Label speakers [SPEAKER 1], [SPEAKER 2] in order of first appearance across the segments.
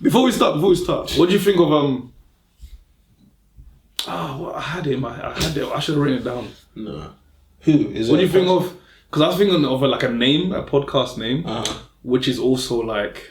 [SPEAKER 1] Before we start, what do you think of I had it. I should have written it down.
[SPEAKER 2] No. Who is it?
[SPEAKER 1] What do you think of? Because I was thinking of like a name, a podcast name, which is also like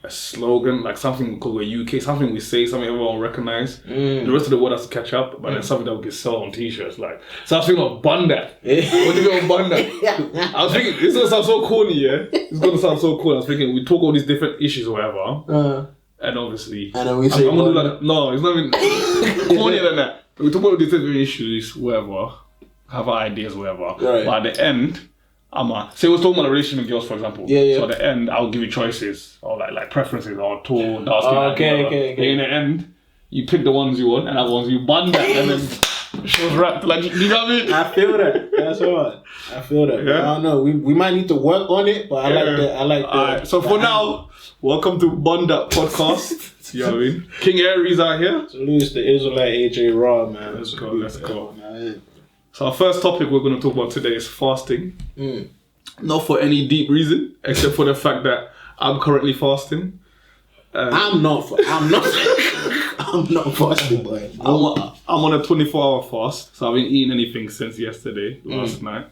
[SPEAKER 1] a slogan, like something called a UK, something we say, something everyone will recognize. The rest of the world has to catch up, but then something that we can sell on t-shirts. Like, so I was thinking of BunDat. What do you think of BunDat? I was thinking, this is gonna sound so corny, yeah? It's gonna sound so cool. I was thinking, we talk all these different issues or whatever, and obviously,
[SPEAKER 2] and then we say,
[SPEAKER 1] I'm gonna do like, no, it's not even cornier than that. We talk about these different issues, whatever, have our ideas, whatever. Right. But at the end, say we're talking about a relationship with girls, for example. Yeah. So at the end, I'll give you choices or like preferences or tall, dark skin. Okay. In the end, you pick the ones you want and the ones you bun that and then she was wrapped. Like, you know what I mean?
[SPEAKER 2] I feel that. That's all. I feel that. Yeah? I don't know. We might need to work on it, but I like that.
[SPEAKER 1] Alright. So for now, welcome to BunDat podcast. You know what I mean? King Aries out here.
[SPEAKER 2] Salute the Israelite AJ Raw, man.
[SPEAKER 1] Let's go. So our first topic we're going to talk about today is fasting. Not for any deep reason, except for the fact that I'm currently fasting.
[SPEAKER 2] I'm not fasting, boy.
[SPEAKER 1] I'm on a 24-hour fast, so I haven't eaten anything since yesterday, last night.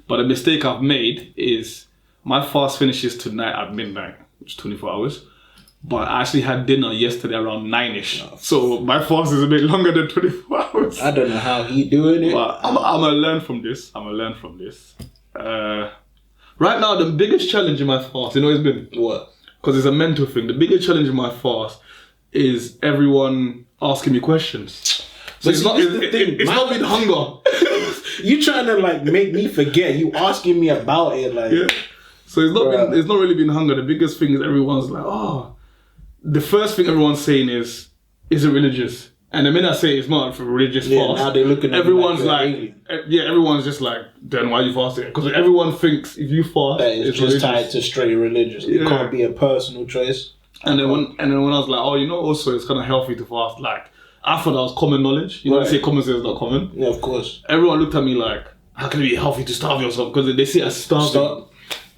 [SPEAKER 1] But the mistake I've made is my fast finishes tonight at midnight, which is 24 hours. But I actually had dinner yesterday around 9ish. So my fast is a bit longer than 24 hours.
[SPEAKER 2] I don't know how he doing it.
[SPEAKER 1] But I'm going to learn from this. Right now, the biggest challenge in my fast, you know it's been?
[SPEAKER 2] What?
[SPEAKER 1] Because it's a mental thing. The biggest challenge in my fast is everyone asking me questions. So it's not been hunger.
[SPEAKER 2] You trying to like make me forget. You asking me about it. Like,
[SPEAKER 1] yeah. So it's not really been hunger. The biggest thing is everyone's like, the first thing everyone's saying is it religious? And the minute I say it's not for religious fast,
[SPEAKER 2] now they're looking at
[SPEAKER 1] everyone's everyone's just like, then why are you fasting? Because everyone thinks if you fast,
[SPEAKER 2] that it's just religious. Tied to straight religious.
[SPEAKER 1] Yeah.
[SPEAKER 2] It can't be a personal choice.
[SPEAKER 1] And then when I was like, also it's kind of healthy to fast. Like, I thought that was common knowledge. You know, they say common sense is not common.
[SPEAKER 2] Yeah, of course.
[SPEAKER 1] Everyone looked at me like, how can it be healthy to starve yourself? Because they see it as starving.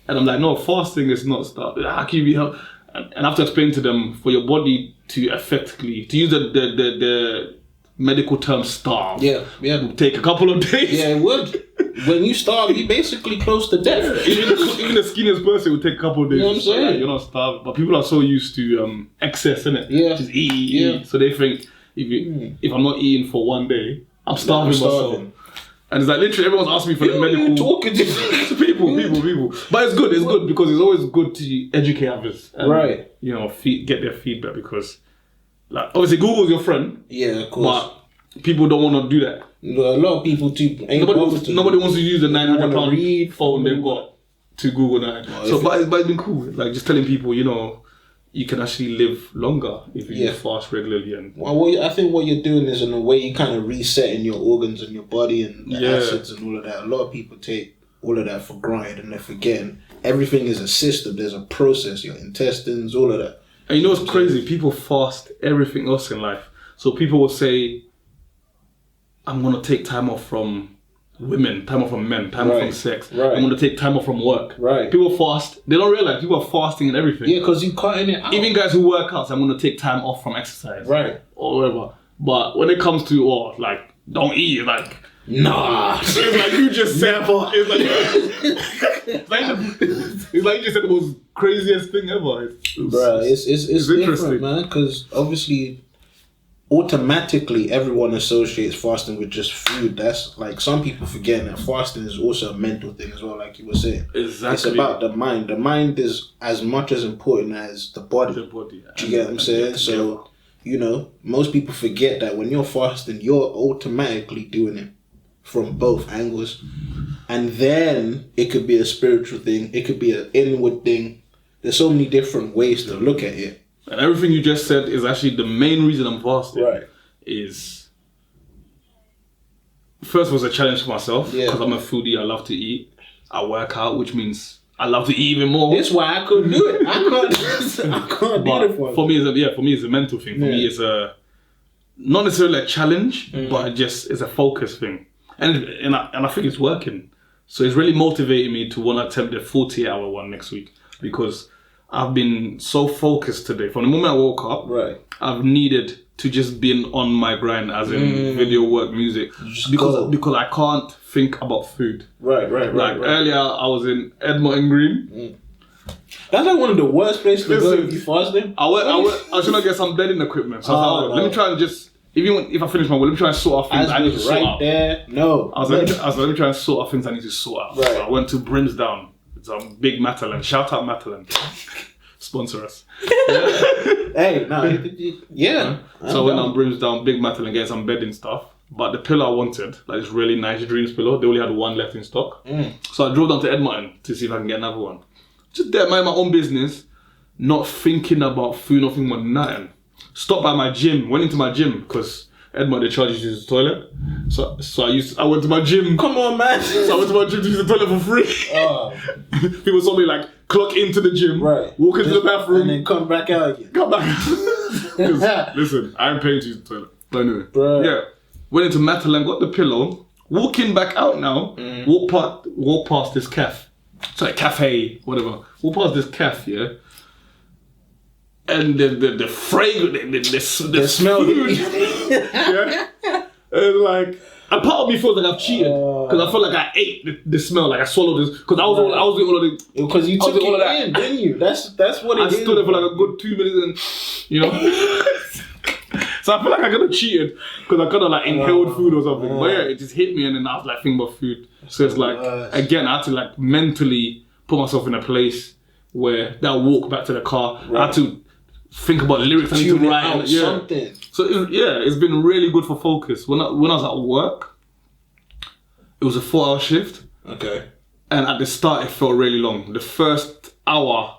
[SPEAKER 1] And I'm like, no, fasting is not starving. How can you be healthy? And I have to explain to them, for your body to effectively, to use the medical term starve, would take a couple of days.
[SPEAKER 2] Yeah, it would. When you starve, you're basically close to death.
[SPEAKER 1] Even the skinniest person would take a couple of days.
[SPEAKER 2] You know what I'm saying?
[SPEAKER 1] Like, you're not starving. But people are so used to excess, innit?
[SPEAKER 2] Yeah.
[SPEAKER 1] Just eat. So they think, if I'm not eating for one day, I'm starving myself. And it's like literally everyone's asking me for the medical.
[SPEAKER 2] You're talking to
[SPEAKER 1] people. But it's good because it's always good to educate others. And,
[SPEAKER 2] right.
[SPEAKER 1] You know, get their feedback because, like, obviously Google's your friend.
[SPEAKER 2] Yeah, of course.
[SPEAKER 1] But people don't want to do that.
[SPEAKER 2] A lot of people too.
[SPEAKER 1] Nobody wants to use the £900 phone they've got to Google now. But it's been cool. Like just telling people, you know, you can actually live longer if you fast regularly. And
[SPEAKER 2] I think what you're doing is in a way you kind of resetting your organs and your body and the acids and all of that. A lot of people take all of that for granted and they're forgetting everything is a system. There's a process. Your intestines, all of that.
[SPEAKER 1] And you know what's crazy? People fast everything else in life. So people will say, I'm going to take time off from women, time off from men, time off from sex. Right. I'm going to take time off from work.
[SPEAKER 2] Right.
[SPEAKER 1] People fast. They don't realize people are fasting and everything.
[SPEAKER 2] Yeah, because you're cutting it out.
[SPEAKER 1] Even guys who work out, I'm going to take time off from exercise.
[SPEAKER 2] Right.
[SPEAKER 1] Or whatever. But when it comes to, don't eat, like, nah. It's like you just said, it's like you just said the most craziest thing ever.
[SPEAKER 2] It's interesting, man, because obviously automatically everyone associates fasting with just food. That's like some people forget that fasting is also a mental thing as well, like you were saying.
[SPEAKER 1] Exactly.
[SPEAKER 2] It's about the mind. The mind is as much as important as the body. Do you get what I'm saying? So, you know, most people forget that when you're fasting, you're automatically doing it from both angles. And then it could be a spiritual thing. It could be an inward thing. There's so many different ways to look at it.
[SPEAKER 1] And everything you just said is actually the main reason I'm fasting.
[SPEAKER 2] Right.
[SPEAKER 1] Is first was a challenge for myself because I'm a foodie. I love to eat. I work out, which means I love to eat even more.
[SPEAKER 2] That's why I couldn't do it. I can't do it
[SPEAKER 1] for me. For me, it's a mental thing. For me, it's not necessarily a challenge, but it's a focus thing. And I think it's working. So it's really motivating me to want to attempt the 48-hour one next week because I've been so focused today. From the moment I woke up,
[SPEAKER 2] right,
[SPEAKER 1] I've needed to just be on my grind, as in video work, music, because I can't think about food.
[SPEAKER 2] Right.
[SPEAKER 1] Earlier, I was in Edmonton Green.
[SPEAKER 2] That's like one of the worst places to go if you fasting.
[SPEAKER 1] I should not get some bedding equipment. So I was like, let me try and just, even if I finish my work, let me try and sort out things I need to sort out.
[SPEAKER 2] There, no.
[SPEAKER 1] I was like, let me try and sort out things I need to sort out.
[SPEAKER 2] Right.
[SPEAKER 1] So I went to Brimsdown. It's a big Matalan. Shout out Matalan. Sponsor us.
[SPEAKER 2] Hey, no, yeah.
[SPEAKER 1] So I went on Brimsdown, big Matalan, get some bedding stuff. But the pillow I wanted, like this really nice Dreams pillow, they only had one left in stock. So I drove down to Edmonton to see if I can get another one. Just there, mind my own business, not thinking about food, not thinking about nothing. Stopped by my gym, went into my gym, because Edmonton, they charge you to use the toilet. So I went to my gym.
[SPEAKER 2] Come on, man.
[SPEAKER 1] So I went to my gym to use the toilet for free. People saw me like clock into the gym, walk into the bathroom,
[SPEAKER 2] and then come back out again.
[SPEAKER 1] Come back. Listen, I ain't paying to use the toilet. But anyway, yeah. Went into Matalan, got the pillow, walking back out now, walk past this cafe, whatever. Walk past this cafe, yeah. And the fragrance, the smell, yeah. And like, and part of me feels like I've cheated because I felt like I ate the smell, like I swallowed this because I was doing all of the
[SPEAKER 2] because you took it in, didn't you? That's what it is.
[SPEAKER 1] I stood there for like a good 2 minutes, and so I feel like I kind of cheated because I kind of like inhaled food or something. But yeah, it just hit me, and then I was like thinking about food. So it's like again, I had to like mentally put myself in a place where that walk back to the car, I had to think about the lyrics I need to write.
[SPEAKER 2] Something.
[SPEAKER 1] So it's been really good for focus. When I was at work, it was a 4-hour shift.
[SPEAKER 2] Okay.
[SPEAKER 1] And at the start, it felt really long. The first hour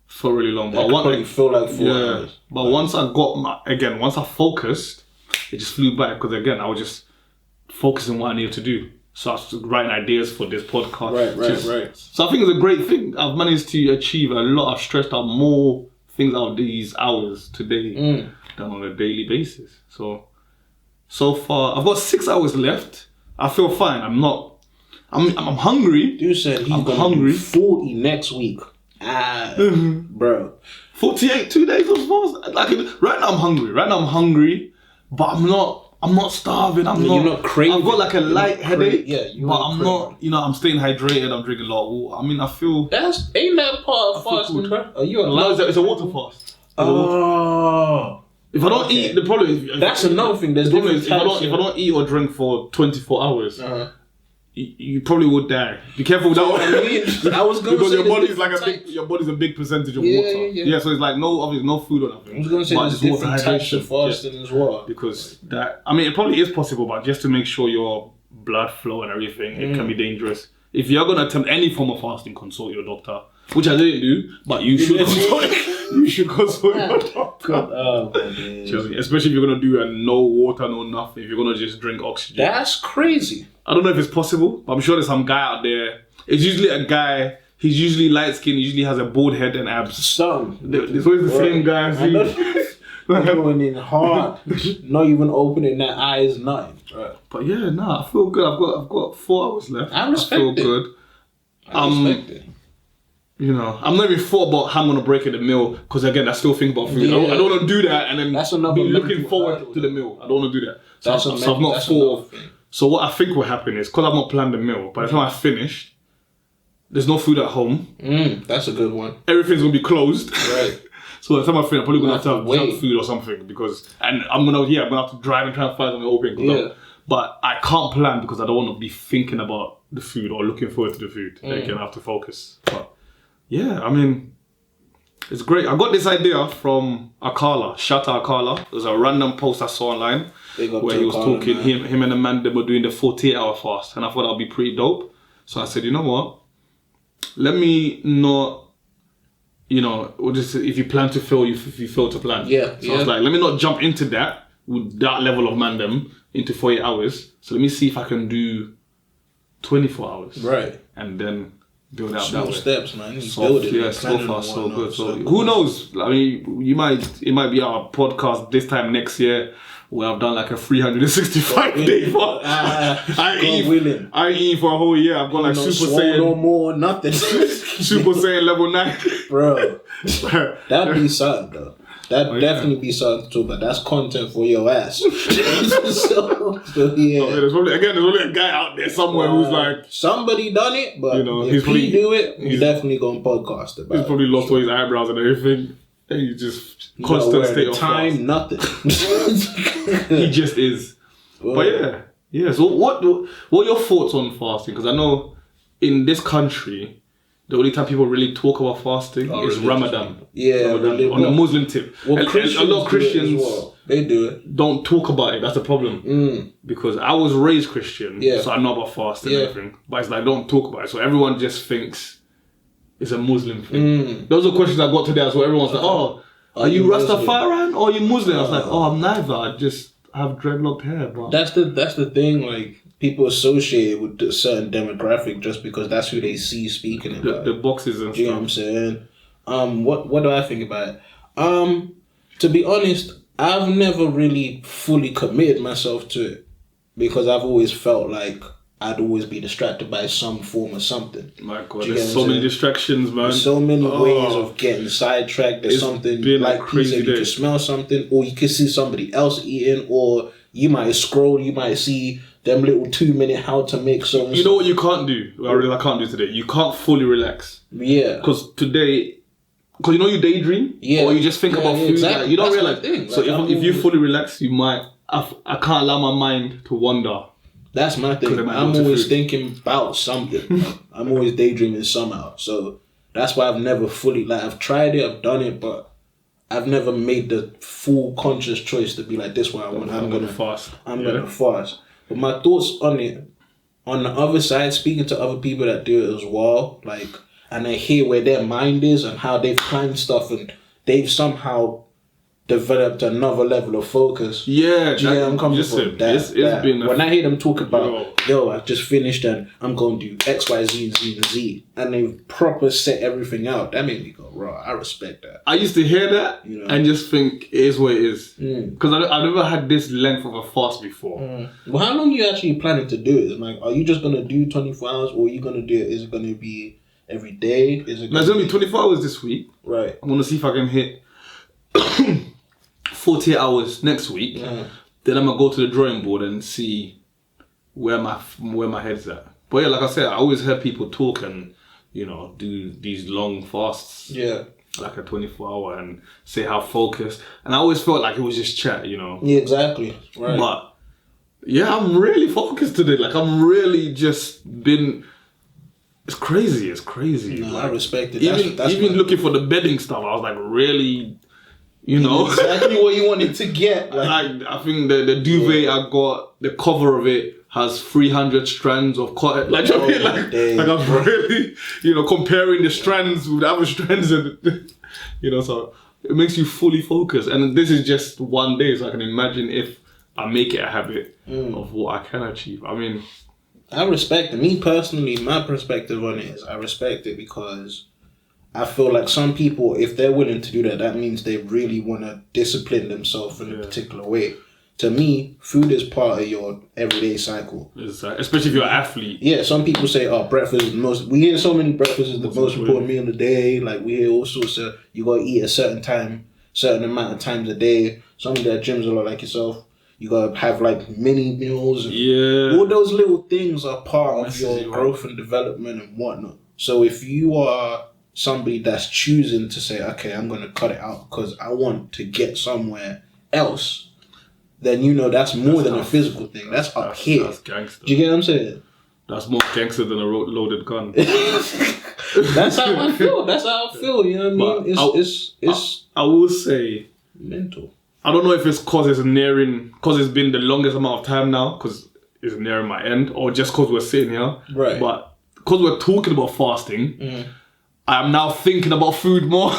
[SPEAKER 1] felt really long.
[SPEAKER 2] That probably felt like 4 hours.
[SPEAKER 1] But once I once I focused, it just flew by because again, I was just focusing on what I needed to do. So I was writing ideas for this podcast.
[SPEAKER 2] Right.
[SPEAKER 1] So I think it's a great thing. I've managed to achieve a lot. I've stressed out more things out these hours today than on a daily basis. So far, I've got 6 hours left. I feel fine. I'm hungry.
[SPEAKER 2] You said he's going to do 40 next week. Bro.
[SPEAKER 1] 48, 2 days of fast. Like, right now I'm hungry, but I'm not starving.
[SPEAKER 2] You're not craving.
[SPEAKER 1] I've got like a light headache. But I'm
[SPEAKER 2] craving.
[SPEAKER 1] not, I'm staying hydrated. I'm drinking a lot of water. I mean, I feel...
[SPEAKER 2] Ain't that part of fasting, bro? Are you allowed?
[SPEAKER 1] No, it's a water fast. If I don't eat, the problem is...
[SPEAKER 2] That's another thing. There's different types.
[SPEAKER 1] If I don't eat or drink for 24 hours, you probably would die. Be careful with that one.
[SPEAKER 2] I was going to say
[SPEAKER 1] your body's a big percentage of water. Yeah, so it's like no food or nothing.
[SPEAKER 2] I was going to say there's different types of fasting as well.
[SPEAKER 1] Because it probably is possible, but just to make sure your blood flow and everything, it can be dangerous. If you're going to attempt any form of fasting, consult your doctor. Which I didn't do, but you should consult. You should consult your doctor. Especially if you're gonna do no water, no nothing. If you're gonna just drink oxygen.
[SPEAKER 2] That's crazy.
[SPEAKER 1] I don't know if it's possible, but I'm sure there's some guy out there. It's usually a guy. He's usually light skinned. He usually has a bald head and abs. It's always the same guy.
[SPEAKER 2] Going in hard, not even opening their eyes, nothing.
[SPEAKER 1] Right. But yeah, I feel good. I've got 4 hours left.
[SPEAKER 2] I feel
[SPEAKER 1] good.
[SPEAKER 2] I respect it.
[SPEAKER 1] I'm not even thought about how I'm gonna break at the meal because again, I still think about food. I don't want to do that and then be looking forward to the meal. I don't want to do that. So I've not thought. So what I think will happen is because I've not planned the meal. By the time I finish, there's no food at home.
[SPEAKER 2] That's a good one.
[SPEAKER 1] Everything's gonna be closed.
[SPEAKER 2] Right.
[SPEAKER 1] So by the time I finish, I'm probably gonna have to have junk food or something and I'm gonna have to drive and try and find something open. But I can't plan because I don't want to be thinking about the food or looking forward to the food. Again, I have to focus. But yeah, I mean, it's great. I got this idea from Akala. Shout out Akala. It was a random post I saw online where he was talking. Him and the man, they were doing the 48-hour fast, and I thought that would be pretty dope. So I said, you know what? Let me not, if you plan to fail, if you fail to plan. So I was like, let me not jump into that with that level of mandem into 48 hours. So let me see if I can do 24 hours.
[SPEAKER 2] Right.
[SPEAKER 1] And then build out
[SPEAKER 2] small
[SPEAKER 1] that way.
[SPEAKER 2] steps, man.
[SPEAKER 1] So far so good. So who knows? I mean, it might be our podcast this time next year where I've done like a 365 day fast. I ain't eating for a whole year. I've got like Super Saiyan.
[SPEAKER 2] No more, nothing.
[SPEAKER 1] Super Saiyan level 9.
[SPEAKER 2] Bro, that'd be something though. That'd definitely be something to talk about. That's content for your ass. so yeah.
[SPEAKER 1] There's probably a guy out there somewhere who's like...
[SPEAKER 2] Somebody done it, but if he do it, he's definitely going to podcast about it.
[SPEAKER 1] He's probably lost all his eyebrows and everything. And he just... constant state of
[SPEAKER 2] time, nothing.
[SPEAKER 1] He just is. Well, but yeah. So what are your thoughts on fasting? Because I know in this country... The only time people really talk about fasting is Ramadan.
[SPEAKER 2] Yeah,
[SPEAKER 1] Ramadan, on the Muslim tip.
[SPEAKER 2] Well, a lot of Christians they do it.
[SPEAKER 1] Don't talk about it. That's the problem. Because I was raised Christian, so I know about fasting and everything. But it's like, don't talk about it. So everyone just thinks it's a Muslim thing. Those are questions I got today. So everyone's like, "Oh, are you Rastafarian or are you Muslim?" I was like, "Oh, I'm neither. I just have dreadlocked hair." But
[SPEAKER 2] that's the thing. Like, people associate with a certain demographic just because that's who they see speaking about.
[SPEAKER 1] The boxes and stuff.
[SPEAKER 2] You know what I'm saying? What do I think about it? To be honest, I've never really fully committed myself to it because I've always felt like I'd always be distracted by some form of something.
[SPEAKER 1] My God, there's so many distractions, man.
[SPEAKER 2] There's so many ways of getting sidetracked. There's something like crazy. You can smell something, or you can see somebody else eating, or you might scroll, you might see them little 2-minute how to make something.
[SPEAKER 1] You know what you can't do? I can't do today. You can't fully relax.
[SPEAKER 2] Yeah.
[SPEAKER 1] Because you know you daydream? Yeah. Or you just think about food.
[SPEAKER 2] Exactly.
[SPEAKER 1] Like, you don't realize. So if you fully relax, you might... I can't allow my mind to wander.
[SPEAKER 2] That's my thing. I'm always thinking about something. I'm always daydreaming somehow. So that's why I've never fully... Like, I've tried it, I've done it, but I've never made the full conscious choice to be like, this way I want. I'm going to fast. I'm going to fast. But my thoughts on it, on the other side, speaking to other people that do it as well, like, and I hear where their mind is and how they've planned stuff and they've somehow developed another level of focus.
[SPEAKER 1] Yeah,
[SPEAKER 2] do you get I'm coming from? When I hear them talk about, I've just finished and I'm going to do X, Y, Z, and Z, and Z, and they've proper set everything out, that made me go, raw. I respect that.
[SPEAKER 1] I used to hear that and just think it is what it is. Because I've never had this length of a fast before.
[SPEAKER 2] Well, how long are you actually planning to do it? Like, are you just going to do 24 hours or are you going to do it? Is it going to be every day? It's
[SPEAKER 1] going to be 24 hours this week.
[SPEAKER 2] Right.
[SPEAKER 1] I'm going to see if I can hit 48 hours next week. Then I'm going to go to the drawing board and see where my head's at. But yeah, like I said, I always heard people talk and, do these long fasts.
[SPEAKER 2] Yeah.
[SPEAKER 1] Like a 24-hour and say how focused. And I always felt like it was just chat,
[SPEAKER 2] Yeah, exactly. Right.
[SPEAKER 1] But yeah, I'm really focused today. Like, I'm really just been... It's crazy.
[SPEAKER 2] No, like, I respect it.
[SPEAKER 1] Even looking for the bedding stuff, I was like, really...
[SPEAKER 2] exactly what you wanted to get.
[SPEAKER 1] Like I think the duvet I got, the cover of it has 300 strands of cotton. Like, I'm really, comparing the strands with the other strands, and so it makes you fully focus. And this is just one day, so I can imagine if I make it a habit of what I can achieve. I mean,
[SPEAKER 2] I respect it. Me personally, my perspective on it is I respect it because I feel like some people, if they're willing to do that, that means they really want to discipline themselves in a particular way. To me, food is part of your everyday cycle.
[SPEAKER 1] Especially if you're an athlete.
[SPEAKER 2] Yeah, some people say, breakfast is the most... We hear so many breakfast is the most important meal of the day. Like, we hear all sorts of... You got to eat a certain amount of times a day. Some of their gyms are like yourself. You got to have, like, mini meals. And all those little things are part of your growth and development and whatnot. So if you are somebody that's choosing to say, okay, I'm going to cut it out because I want to get somewhere else, then that's more than a physical thing. That's up here. That's gangster. Do you get what I'm saying?
[SPEAKER 1] That's more gangster than a loaded gun.
[SPEAKER 2] That's how I feel. You know what I mean?
[SPEAKER 1] I will say
[SPEAKER 2] mental.
[SPEAKER 1] I don't know if it's because it's been the longest amount of time now, because it's nearing my end, or just because we're sitting here.
[SPEAKER 2] Right.
[SPEAKER 1] But because we're talking about fasting, I'm now thinking about food more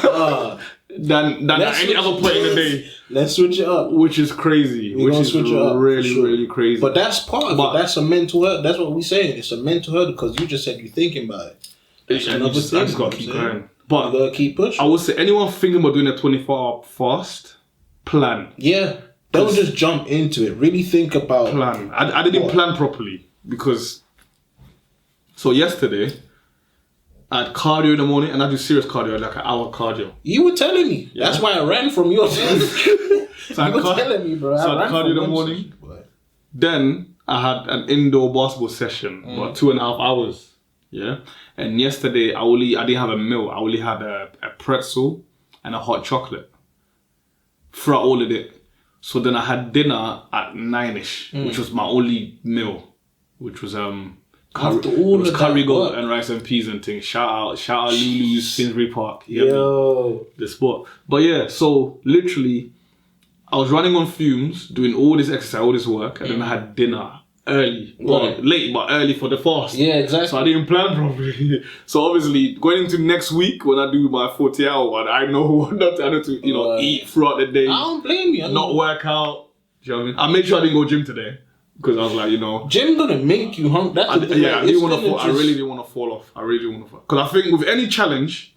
[SPEAKER 1] than at any other point in the day.
[SPEAKER 2] Let's switch it up.
[SPEAKER 1] Which is crazy. Which is really crazy.
[SPEAKER 2] But that's part of it. That's a mental hurdle. That's what we're saying. It's a mental hurdle because you just said you're thinking about it. It's
[SPEAKER 1] And
[SPEAKER 2] another thing.
[SPEAKER 1] I just gotta keep going. But
[SPEAKER 2] you gotta keep pushing.
[SPEAKER 1] I would say anyone thinking about doing a 24-hour fast, plan.
[SPEAKER 2] Yeah. Don't just jump into it. Really think about...
[SPEAKER 1] Plan. I didn't plan properly because... So yesterday, I had cardio in the morning and I do serious cardio, like an hour cardio.
[SPEAKER 2] You were telling me. Yeah. That's why I ran from your...
[SPEAKER 1] So you were
[SPEAKER 2] telling me, bro.
[SPEAKER 1] So I had cardio in the morning. Then I had an indoor basketball session, about 2.5 hours. Yeah. And yesterday, I didn't have a meal. I only had a pretzel and a hot chocolate throughout all of it. So then I had dinner at 9ish, which was my only meal, which was curry goat and rice and peas and things. Shout out Lulu's Finsbury Park.
[SPEAKER 2] Yo.
[SPEAKER 1] The spot. But yeah, so literally, I was running on fumes, doing all this exercise, all this work, and then I had dinner early. Well, late, but early for the fast.
[SPEAKER 2] Yeah, exactly.
[SPEAKER 1] So I didn't plan properly. So obviously, going into next week, when I do my 40-hour one, I know not to, eat throughout the day.
[SPEAKER 2] I don't blame you.
[SPEAKER 1] Not work out. Do you know what I mean? I made sure I didn't go gym today. Because I was like,
[SPEAKER 2] Gym gonna make you hungry.
[SPEAKER 1] I really didn't want to fall off. Because I think with any challenge,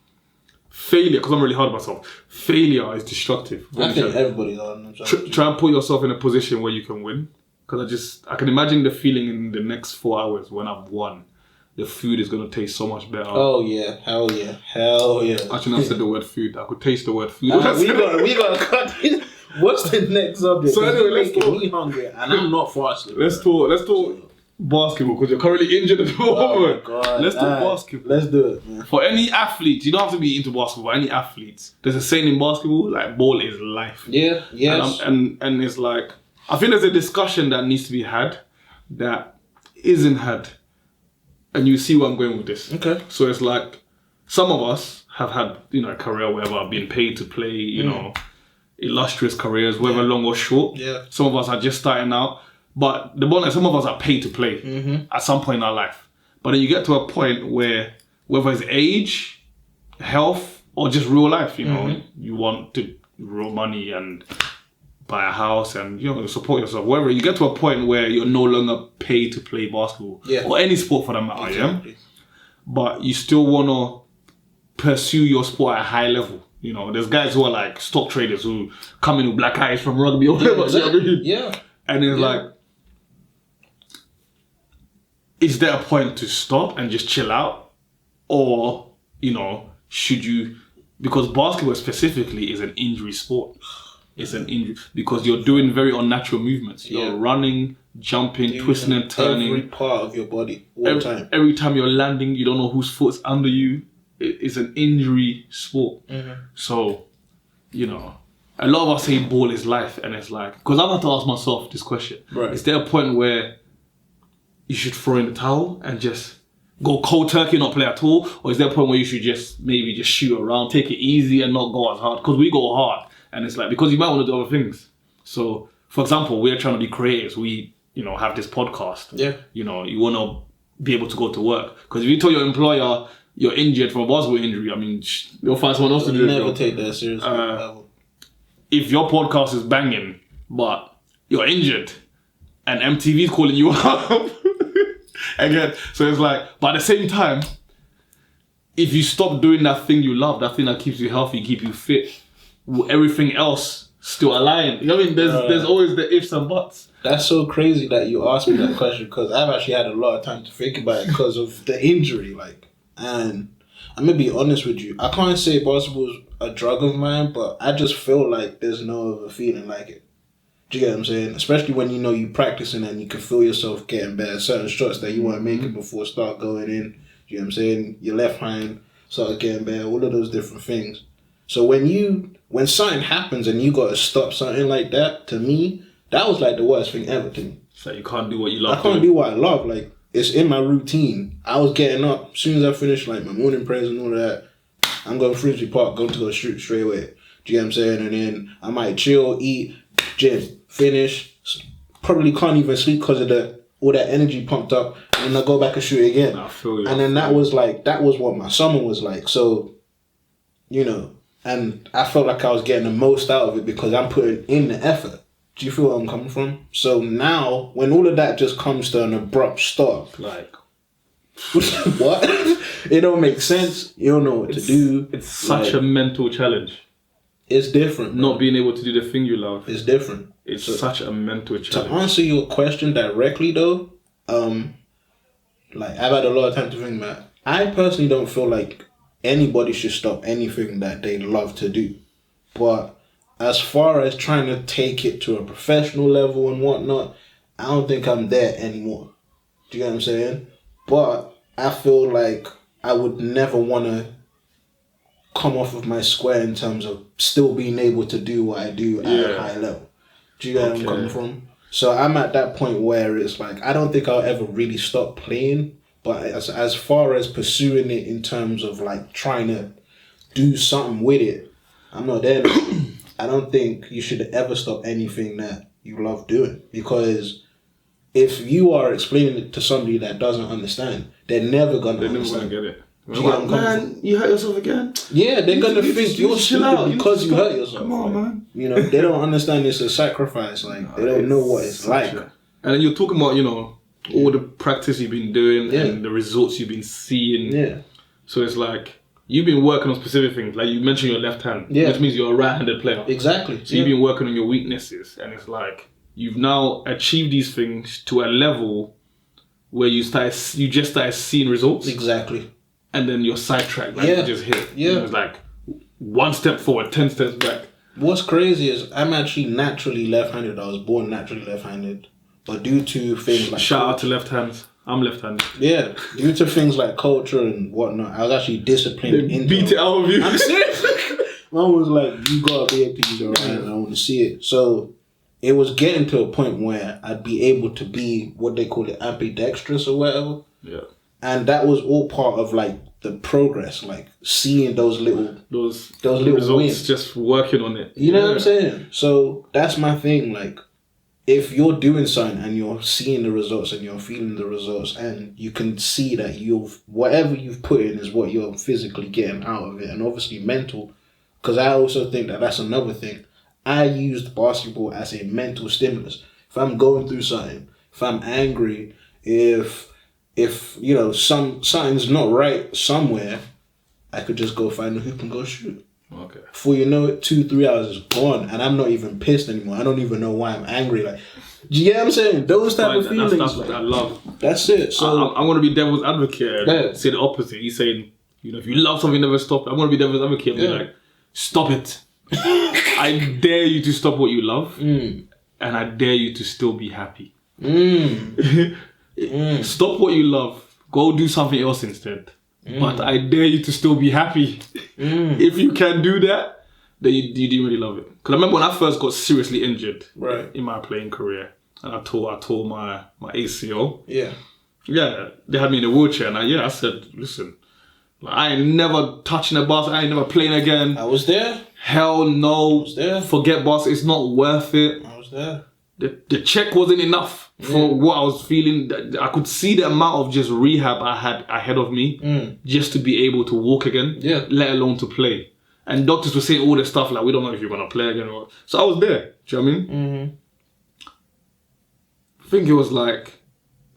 [SPEAKER 1] failure, because I'm really hard on myself, failure is destructive.
[SPEAKER 2] I think everybody's on.
[SPEAKER 1] Try and put yourself in a position where you can win. Because I can imagine the feeling in the next 4 hours when I've won. The food is going to taste so much better.
[SPEAKER 2] Oh yeah, hell yeah.
[SPEAKER 1] I shouldn't have said the word food. I could taste the word food.
[SPEAKER 2] We gotta cut this. What's the next subject?
[SPEAKER 1] So anyway, let's talk.
[SPEAKER 2] Me hungry and I'm not fasting.
[SPEAKER 1] Let's talk basketball because you're currently injured at the moment.
[SPEAKER 2] Oh my God.
[SPEAKER 1] Let's talk basketball.
[SPEAKER 2] Let's do it, man.
[SPEAKER 1] For any athletes, you don't have to be into basketball. Any athletes, there's a saying in basketball like ball is life.
[SPEAKER 2] Yeah. Yes.
[SPEAKER 1] And it's like I think there's a discussion that needs to be had that isn't had, and you see where I'm going with this.
[SPEAKER 2] Okay.
[SPEAKER 1] So it's like some of us have had a career where I've been paid to play. Illustrious careers, whether long or short.
[SPEAKER 2] Yeah.
[SPEAKER 1] Some of us are just starting out. But the bonus, some of us are paid to play at some point in our life. But then you get to a point where, whether it's age, health, or just real life, you want to grow money and buy a house and support yourself. Wherever you get to a point where you're no longer paid to play basketball or any sport for that matter,
[SPEAKER 2] exactly.
[SPEAKER 1] But you still want to pursue your sport at a high level. There's guys who are like stock traders who come in with black eyes from rugby or whatever.
[SPEAKER 2] Exactly. Yeah.
[SPEAKER 1] And it's like, is there a point to stop and just chill out? Or, should you... Because basketball specifically is an injury sport. It's an injury... Because you're doing very unnatural movements. You're running, jumping, twisting and turning.
[SPEAKER 2] Every part of your body all the time.
[SPEAKER 1] Every time you're landing, you don't know whose foot's under you. It's an injury sport. So, a lot of us say ball is life, and it's like, because I've had to ask myself this question.
[SPEAKER 2] Right.
[SPEAKER 1] Is there a point where you should throw in the towel and just go cold turkey, not play at all? Or is there a point where you should maybe just shoot around, take it easy and not go as hard? Because we go hard, and it's like, because you might want to do other things. So, for example, we're trying to be creators. We, have this podcast.
[SPEAKER 2] Yeah.
[SPEAKER 1] You want to be able to go to work. Because if you tell your employer, you're injured from a basketball injury, I mean, they'll find someone else to do it.
[SPEAKER 2] Never take that seriously.
[SPEAKER 1] If your podcast is banging, but you're injured, and MTV's calling you up, again, so it's like, but at the same time, if you stop doing that thing you love, that thing that keeps you healthy, keep you fit, will everything else still align? You know what I mean? There's always the ifs and buts.
[SPEAKER 2] That's so crazy that you asked me that question because I've actually had a lot of time to think about it because of the injury, and I'm gonna be honest with you. I can't say basketball's a drug of mine, but I just feel like there's no other feeling like it. Do you get what I'm saying? Especially when you practicing and you can feel yourself getting better. Certain shots that you weren't making before start going in. Do you know what I'm saying? Your left hand start getting better. All of those different things. So when something happens and you gotta stop something like that, to me, that was like the worst thing ever to me.
[SPEAKER 1] So you can't do what you love.
[SPEAKER 2] I can't do what I love. Like, it's in my routine. I was getting up as soon as I finished like my morning prayers and all of that. I'm going to Finsbury Park, going to go shoot straight away. Do you get what I'm saying? And then I might chill, eat, gym, finish. Probably can't even sleep because of all that energy pumped up. And then I go back and shoot again.
[SPEAKER 1] I feel you.
[SPEAKER 2] And then that was what my summer was like. So, and I felt like I was getting the most out of it because I'm putting in the effort. Do you feel where I'm coming from? So now, when all of that just comes to an abrupt stop.
[SPEAKER 1] Like...
[SPEAKER 2] What? It don't make sense. You don't know what to do.
[SPEAKER 1] It's such a mental challenge.
[SPEAKER 2] It's different. Bro.
[SPEAKER 1] Not being able to do the thing you love.
[SPEAKER 2] It's different.
[SPEAKER 1] It's such a mental challenge.
[SPEAKER 2] To answer your question directly though, like I've had a lot of time to think about it. I personally don't feel like anybody should stop anything that they love to do. But as far as trying to take it to a professional level and whatnot, I don't think I'm there anymore. Do you get what I'm saying? But I feel like I would never want to come off of my square in terms of still being able to do what I do at a high level. Do you get where I'm coming from? So I'm at that point where it's like, I don't think I'll ever really stop playing. But as far as pursuing it in terms of like trying to do something with it, I'm not there. I don't think you should ever stop anything that you love doing. Because if you are explaining it to somebody that doesn't understand, they're never going to understand.
[SPEAKER 1] They're never going to get it.
[SPEAKER 2] Like,
[SPEAKER 1] man, you hurt yourself again?
[SPEAKER 2] Yeah, they're going to think you're stupid because you hurt yourself.
[SPEAKER 1] Come on, man.
[SPEAKER 2] You know, they don't understand it's a sacrifice. Like, they don't know what it's like.
[SPEAKER 1] And then you're talking about, you know, all the practice you've been doing and the results you've been seeing.
[SPEAKER 2] Yeah.
[SPEAKER 1] So it's like, you've been working on specific things. Like you mentioned your left hand. Yeah. Which means you're a right-handed player.
[SPEAKER 2] Exactly.
[SPEAKER 1] So you've been working on your weaknesses. And it's like, you've now achieved these things to a level where you just started seeing results.
[SPEAKER 2] Exactly.
[SPEAKER 1] And then you're sidetracked. Like you just hit.
[SPEAKER 2] Yeah.
[SPEAKER 1] You know, it's like 1 step forward, 10 steps back.
[SPEAKER 2] What's crazy is I'm actually naturally left-handed. I was born naturally left-handed. But due to things like...
[SPEAKER 1] Shout out to left hands. I'm left-handed.
[SPEAKER 2] Yeah. Due to things like culture and whatnot, I was actually disciplined.
[SPEAKER 1] They beat it out of you.
[SPEAKER 2] I'm serious. Mom was like, you gotta be a piece of right and I want to see it. So it was getting to a point where I'd be able to be what they call it ambidextrous or whatever.
[SPEAKER 1] Yeah.
[SPEAKER 2] And that was all part of like the progress, like seeing those little little
[SPEAKER 1] results,
[SPEAKER 2] wins.
[SPEAKER 1] just working on it.
[SPEAKER 2] You know what I'm saying? So that's my thing. Like, if you're doing something and you're seeing the results and you're feeling the results and you can see that whatever you've put in is what you're physically getting out of it, and obviously mental, because I also think that that's another thing. I used basketball as a mental stimulus. If I'm going through something, if I'm angry, if you know something's not right somewhere, I could just go find a hoop and go shoot.
[SPEAKER 1] Okay.
[SPEAKER 2] Before you know it, 2-3 hours is gone, and I'm not even pissed anymore. I don't even know why I'm angry. Like, do you get what I'm saying? Those type of feelings.
[SPEAKER 1] That's what I love.
[SPEAKER 2] That's it. So
[SPEAKER 1] I'm going to be devil's advocate and say the opposite. He's saying, you know, if you love something, never stop. I'm going to be devil's advocate and be like, stop it. I dare you to stop what you love, and I dare you to still be happy. Stop what you love. Go do something else instead. But I dare you to still be happy. If you can do that, then you do really love it. Because I remember when I first got seriously injured in my playing career, and I tore my ACL.
[SPEAKER 2] Yeah,
[SPEAKER 1] they had me in a wheelchair, and I said, listen, I ain't never touching a basketball. I ain't never playing again.
[SPEAKER 2] I was there.
[SPEAKER 1] Hell no.
[SPEAKER 2] I was there.
[SPEAKER 1] Forget basketball. It's not worth it.
[SPEAKER 2] I was there.
[SPEAKER 1] The check wasn't enough for what I was feeling. I could see the amount of just rehab I had ahead of me just to be able to walk again, let alone to play. And doctors were saying all this stuff like, we don't know if you're going to play again. So I was there. Do you know what I mean? I think it was like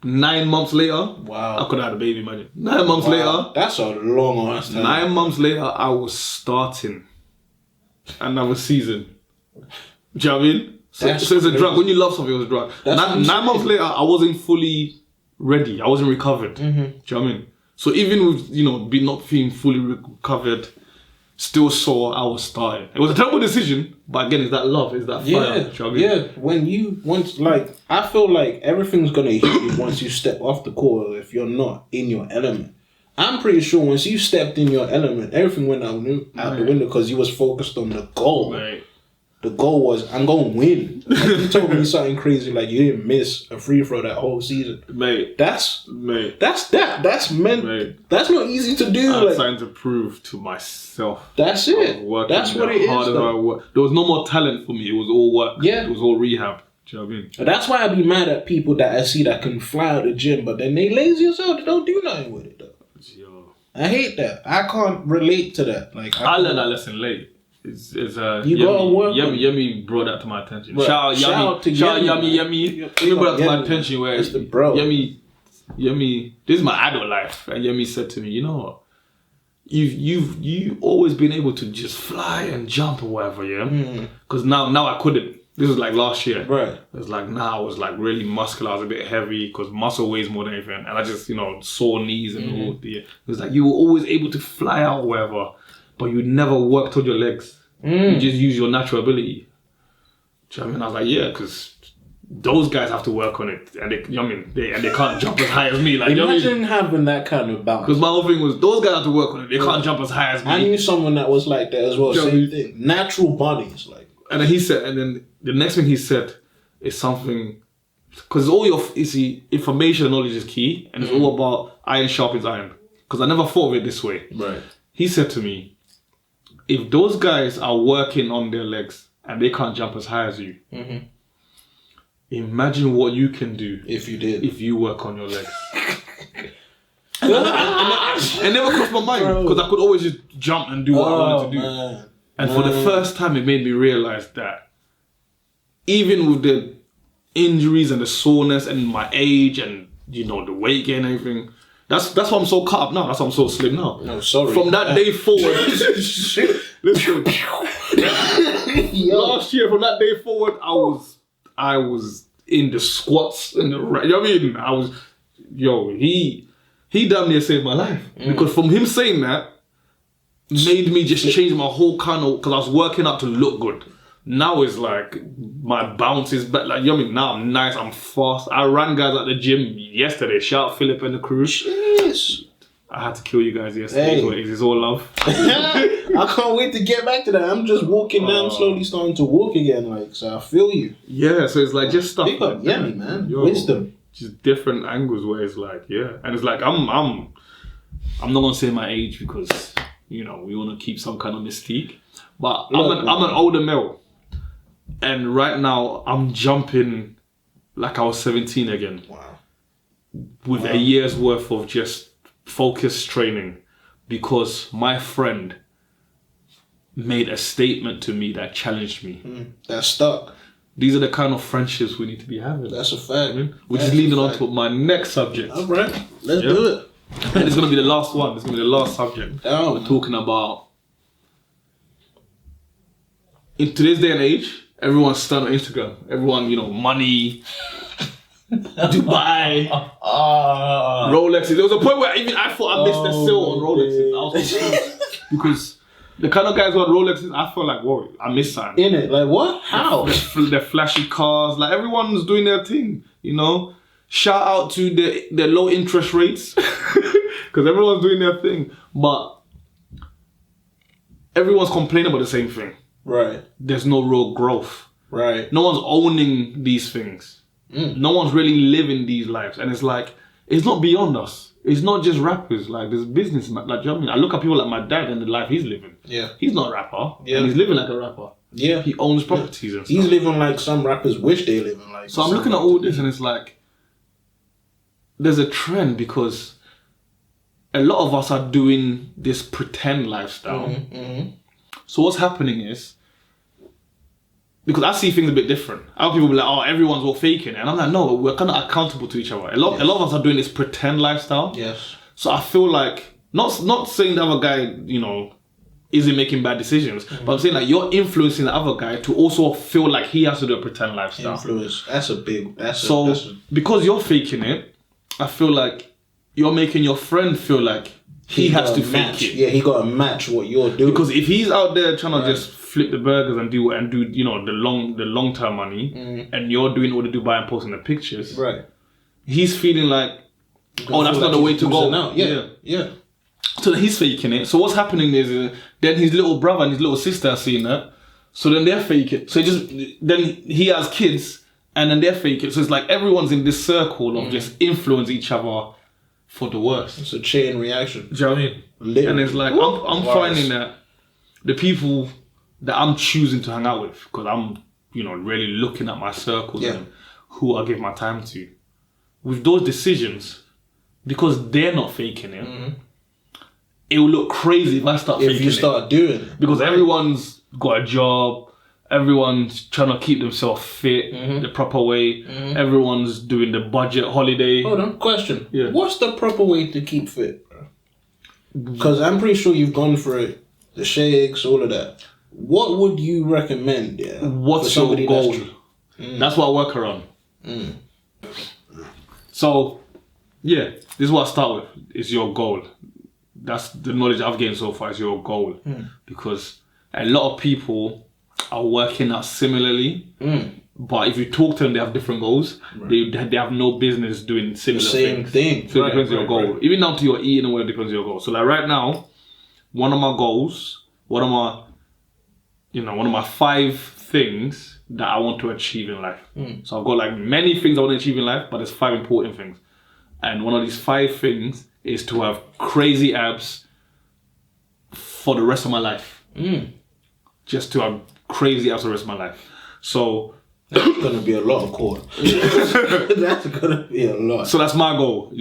[SPEAKER 1] 9 months later. Wow. I could have had a baby, imagine. 9 months later.
[SPEAKER 2] That's a long ass time.
[SPEAKER 1] 9 months later, I was starting another season. Do you know what I mean? So it's a drug. When you love something, it's a drug. 9 months later, I wasn't fully ready. I wasn't recovered. Do you know what I mean? So even with, not feeling fully recovered, still sore, I was starting. It was a terrible decision, but again, it's that love, it's that fire. Do you know what I mean? I feel like everything's going to hit you once you step off the court if you're not in your element. I'm pretty sure once you stepped in your element, everything went out the window because you was focused on the goal. Right. The goal was, I'm going to win. Like, you told me something crazy, like you didn't miss a free throw that whole season. That's not easy to do. I'm trying to prove to myself.
[SPEAKER 2] That's it. That's what it is.
[SPEAKER 1] There was no more talent for me. It was all work. Yeah. It was all rehab. Do you know what I mean?
[SPEAKER 2] That's why I be mad at people that I see that can fly out the gym, but then they lazy as hell. They don't do nothing with it though. Yo. I hate that. I can't relate to that. Like I
[SPEAKER 1] learned that lesson late. It's
[SPEAKER 2] you gotta work.
[SPEAKER 1] Yummy brought that to my attention. Shout out Yummy. Yummy brought that to my attention where
[SPEAKER 2] it's the bro.
[SPEAKER 1] Yummy Yemi, this is my adult life. And Yemi said to me, you know what? You've always been able to just fly and jump or whatever, yeah? Because now I couldn't. This was like last year.
[SPEAKER 2] Right.
[SPEAKER 1] It was like, now I was like really muscular. I was a bit heavy because muscle weighs more than anything. And I just, sore knees and all the... It was like, you were always able to fly out or whatever, but you never worked on your legs. You just use your natural ability. Do you know what I mean? I was like, yeah, because those guys have to work on it, and they can't jump as high as me. Like,
[SPEAKER 2] imagine having that kind of balance.
[SPEAKER 1] Because my whole thing was, those guys have to work on it. They can't jump as high as me.
[SPEAKER 2] I knew someone that was like that as well. Same thing. Natural bodies, like.
[SPEAKER 1] And then he said, and then the next thing he said is something, because all information and knowledge is key, and it's all about iron sharpens iron. Because I never thought of it this way.
[SPEAKER 2] Right.
[SPEAKER 1] He said to me, if those guys are working on their legs and they can't jump as high as you, imagine what you can do
[SPEAKER 2] if you did.
[SPEAKER 1] If you work on your legs. and it never crossed my mind because I could always just jump and do what I wanted to do.
[SPEAKER 2] Man.
[SPEAKER 1] And for the first time, it made me realize that even with the injuries and the soreness and my age and the weight gain and everything, that's why I'm so cut up now. That's why I'm so slim now.
[SPEAKER 2] No, sorry.
[SPEAKER 1] From that day forward, listen. Last year, from that day forward, I was in the squats and you know what I mean? I was, he damn near saved my life because from him saying that made me just change my whole kind of, because I was working out to look good. Now it's like my bounce is better. Like, now I'm nice, I'm fast. I ran guys at the gym yesterday. Shout out Philip and the crew.
[SPEAKER 2] Jeez.
[SPEAKER 1] I had to kill you guys yesterday. Hey. It's all love.
[SPEAKER 2] I can't wait to get back to that. I'm just walking now. I'm slowly starting to walk again. So I feel you.
[SPEAKER 1] Yeah, so it's like just stuff.
[SPEAKER 2] Pick up Yemi, man. Wisdom.
[SPEAKER 1] Just different angles where it's like, and it's like I'm not gonna say my age because we want to keep some kind of mystique. But I'm an older male, and right now I'm jumping like I was 17 again.
[SPEAKER 2] Wow.
[SPEAKER 1] With a year's worth of just focused training, because my friend made a statement to me that challenged me.
[SPEAKER 2] That stuck.
[SPEAKER 1] These are the kind of friendships we need to be having.
[SPEAKER 2] That's a fact.
[SPEAKER 1] Which is leading on to my next subject.
[SPEAKER 2] All right, let's do it.
[SPEAKER 1] And it's going to be the last one. It's going to be the last subject. We're talking about, in today's day and age, everyone's stunned on Instagram. Everyone, money, Dubai, Rolexes. There was a point where even I thought I missed the sale on Rolexes. I was confused because the kind of guys who had Rolexes, I felt like, whoa, I missed something.
[SPEAKER 2] In it, like what? How?
[SPEAKER 1] The flashy cars, like everyone's doing their thing, Shout out to the low interest rates because everyone's doing their thing, but everyone's complaining about the same thing.
[SPEAKER 2] Right.
[SPEAKER 1] There's no real growth.
[SPEAKER 2] Right.
[SPEAKER 1] No one's owning these things. No one's really living these lives, and it's like it's not beyond us. It's not just rappers. Like there's businessmen. Like, you know what I mean? I look at people like my dad and the life he's living.
[SPEAKER 2] Yeah.
[SPEAKER 1] He's not a rapper. Yeah. And he's living like a rapper.
[SPEAKER 2] Yeah.
[SPEAKER 1] He owns properties and stuff.
[SPEAKER 2] He's living like some rappers wish they living like.
[SPEAKER 1] So I'm looking at all this and it's like there's a trend because a lot of us are doing this pretend lifestyle. So what's happening is, because I see things a bit different. Other people be like, oh, everyone's all faking it. And I'm like, no, we're kind of accountable to each other. A lot of us are doing this pretend lifestyle.
[SPEAKER 2] Yes.
[SPEAKER 1] So I feel like, not saying the other guy, isn't making bad decisions, but I'm saying like you're influencing the other guy to also feel like he has to do a pretend lifestyle.
[SPEAKER 2] Influence. Because
[SPEAKER 1] you're faking it, I feel like you're making your friend feel like he has to fake it.
[SPEAKER 2] Yeah, he got to match what you're doing.
[SPEAKER 1] Because if he's out there trying to just flip the burgers and do the long term money, and you're doing all the Dubai and posting the pictures,
[SPEAKER 2] right?
[SPEAKER 1] He's feeling like, oh, that's not the way to go.
[SPEAKER 2] Now. Yeah.
[SPEAKER 1] So he's faking it. So what's happening is then his little brother and his little sister are seeing that. So then they're faking it. So then he has kids and then they're faking it. So it's like everyone's in this circle of just influence each other for the worst.
[SPEAKER 2] It's a chain reaction.
[SPEAKER 1] Do you know what I mean? Literally. And it's like, I'm finding that the people that I'm choosing to hang out with, because I'm, really looking at my circles and who I give my time to, with those decisions, because they're not faking it, it will look crazy if I start faking it.
[SPEAKER 2] If you start doing it.
[SPEAKER 1] Because everyone's got a job, Everyone's trying to keep themselves fit the proper way. Everyone's doing the budget holiday.
[SPEAKER 2] Hold on, question.
[SPEAKER 1] Yeah.
[SPEAKER 2] What's the proper way to keep fit? Because I'm pretty sure you've gone for it. The shakes, all of that. What would you recommend? Yeah.
[SPEAKER 1] What's your goal? That's what I work around. So, yeah, this is what I start with. Is your goal. That's the knowledge I've gained so far. Is your goal, because a lot of people are working out similarly. But if you talk to them, they have different goals. Right. They have no business doing similar
[SPEAKER 2] same thing.
[SPEAKER 1] So it depends on your goal. Right. Even down to your eating and what depends on your goal. So like right now, one of my goals, one of my 5 things that I want to achieve in life. So I've got like many things I want to achieve in life, but there's 5 important things. And one of these 5 things is to have crazy abs for the rest of my life. Just to have crazy abs for the rest of my life. So
[SPEAKER 2] that's gonna be a lot of core. That's gonna be a lot.
[SPEAKER 1] So that's my goal,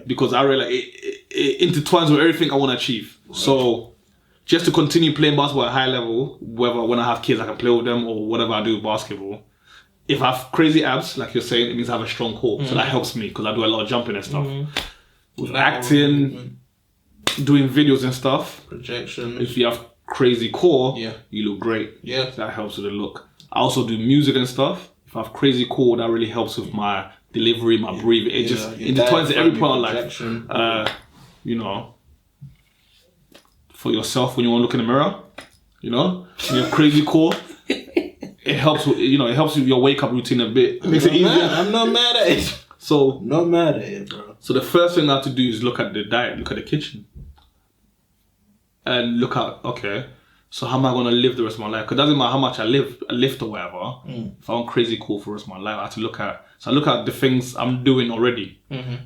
[SPEAKER 1] because I realize it intertwines with everything I want to achieve. Right. So just to continue playing basketball at a high level, whether when I have kids I can play with them or whatever I do with basketball. If I have crazy abs, like you're saying, it means I have a strong core. So that helps me because I do a lot of jumping and stuff. With acting, doing videos and stuff.
[SPEAKER 2] Projection.
[SPEAKER 1] If you have crazy core, you look great.
[SPEAKER 2] Yeah.
[SPEAKER 1] That helps with the look. I also do music and stuff. If I have crazy core, that really helps with my delivery, my breathing. It just intertwines every part of life. For yourself when you want to look in the mirror, when you have crazy core, it helps with your wake up routine a bit. It makes it easier.
[SPEAKER 2] I'm not mad at it.
[SPEAKER 1] So
[SPEAKER 2] not mad at it, bro.
[SPEAKER 1] So the first thing I have to do is look at the diet, look at the kitchen, and look at so how am I going to live the rest of my life? Because it doesn't matter how much I lift or whatever. If I want crazy cool for the rest of my life, I have to look at the things I'm doing already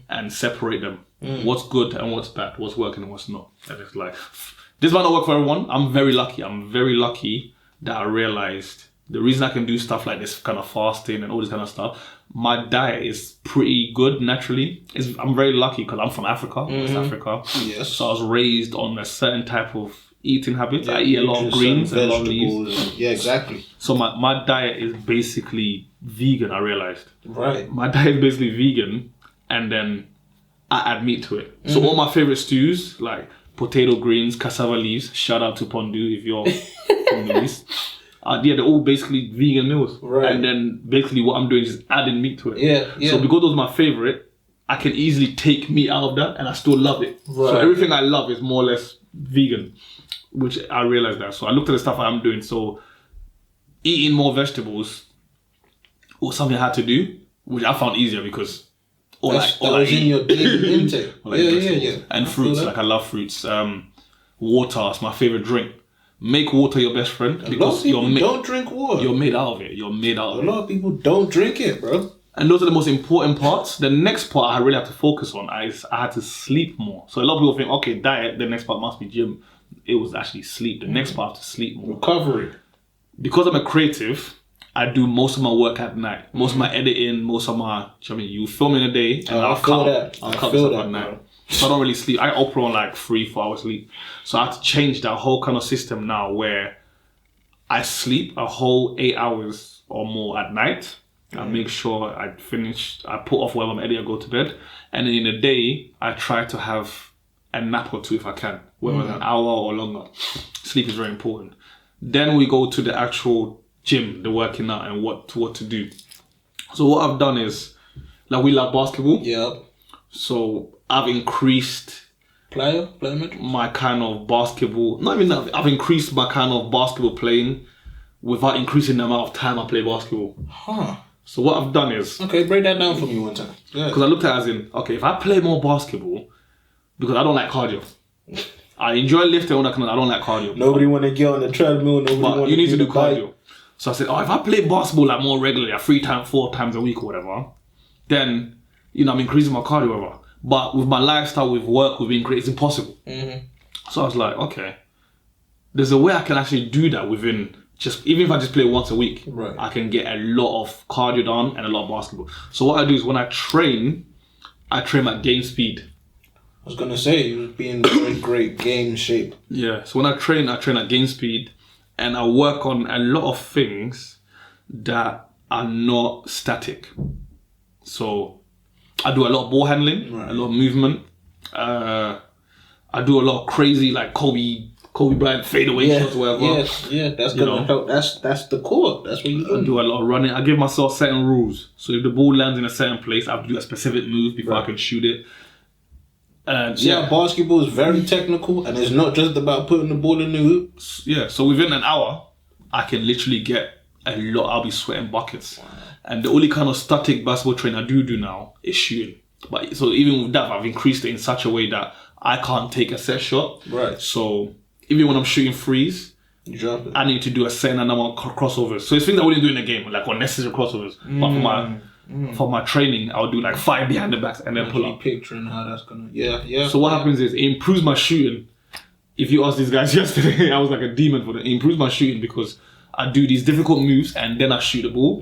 [SPEAKER 1] and separate them. What's good and what's bad, what's working and what's not. And it's like, this might not work for everyone. I'm very lucky that I realized the reason I can do stuff like this kind of fasting and all this kind of stuff, my diet is pretty good naturally. I'm very lucky because I'm from Africa, West Africa. Yes. So I was raised on a certain type of eating habits. I eat a lot of greens and a lot of leaves.
[SPEAKER 2] Yeah, exactly.
[SPEAKER 1] So my diet is basically vegan, I realized.
[SPEAKER 2] Right.
[SPEAKER 1] My diet is basically vegan, and then I add meat to it. So all my favorite stews, like potato greens, cassava leaves, shout out to Pondu if you're from the East. They're all basically vegan meals. Right. And then basically what I'm doing is adding meat to it.
[SPEAKER 2] Yeah.
[SPEAKER 1] So because those are my favorite, I can easily take meat out of that and I still love it. Right. So everything I love is more or less vegan, which I realized that. So I looked at the stuff I'm doing. So eating more vegetables was something I had to do, which I found easier because
[SPEAKER 2] that was in your daily intake. Yeah.
[SPEAKER 1] And fruits, like I love fruits. Water is my favorite drink. Make water your best friend because
[SPEAKER 2] don't drink water.
[SPEAKER 1] You're made out of it. A
[SPEAKER 2] lot of people don't drink it, bro.
[SPEAKER 1] And those are the most important parts. The next part I really have to focus on is I had to sleep more. So a lot of people think, okay, diet, the next part must be gym. It was actually sleep. The next part I have to sleep more.
[SPEAKER 2] Recovery.
[SPEAKER 1] Because I'm a creative, I do most of my work at night. Most of my editing, you film in a day and I'll cut at night. Bro. So I don't really sleep. I operate on like 3-4 hours sleep. So I have to change that whole kind of system now where I sleep a whole 8 hours or more at night. I make sure I put off whatever I'm editing, I go to bed. And then in the day, I try to have a nap or two if I can, whether it's an hour or longer. Sleep is very important. Then we go to the actual gym, the working out and what to do. So what I've done is, like we love basketball.
[SPEAKER 2] Yeah.
[SPEAKER 1] So I've increased my kind of basketball. Not even that. I've increased my kind of basketball playing without increasing the amount of time I play basketball.
[SPEAKER 2] Huh.
[SPEAKER 1] So what I've done is...
[SPEAKER 2] Okay, break that down for me one time.
[SPEAKER 1] Because I looked at it as in, okay, if I play more basketball, because I don't like cardio. I enjoy lifting all that kind of... I don't like cardio.
[SPEAKER 2] Nobody want to get on the treadmill.
[SPEAKER 1] But you need to do cardio. So I said, if I play basketball like more regularly, like 4 times a week or whatever, then, I'm increasing my cardio or whatever. But with my lifestyle, with work, it's impossible. So I was like, okay, there's a way I can actually do that within even if I just play once a week, right. I can get a lot of cardio done and a lot of basketball. So what I do is when I train at game speed.
[SPEAKER 2] I was going to say, you would be in very great game shape.
[SPEAKER 1] Yeah, so when I train at game speed and I work on a lot of things that are not static. So I do a lot of ball handling, a lot of movement. I do a lot of crazy like Kobe Bryant fadeaway shots, whatever.
[SPEAKER 2] That's gonna help. That's the core. That's what you do.
[SPEAKER 1] I do a lot of running. I give myself certain rules. So if the ball lands in a certain place, I have to do a specific move before I can shoot it.
[SPEAKER 2] Basketball is very technical, and it's not just about putting the ball in the hoop.
[SPEAKER 1] Yeah, so within an hour, I can literally get a lot. I'll be sweating buckets. Wow. And the only kind of static basketball training I do now is shooting. But so even with that, I've increased it in such a way that I can't take a set shot.
[SPEAKER 2] Right.
[SPEAKER 1] So even when I'm shooting threes, I need to do a certain number of crossovers. So it's things I wouldn't do in a game, like unnecessary crossovers. But for my training, I'll do like 5 behind the backs and then pull up.
[SPEAKER 2] Picturing how that's gonna.
[SPEAKER 1] So what happens is it improves my shooting. If you asked these guys yesterday, I was like a demon for them. It improves my shooting because I do these difficult moves and then I shoot the ball,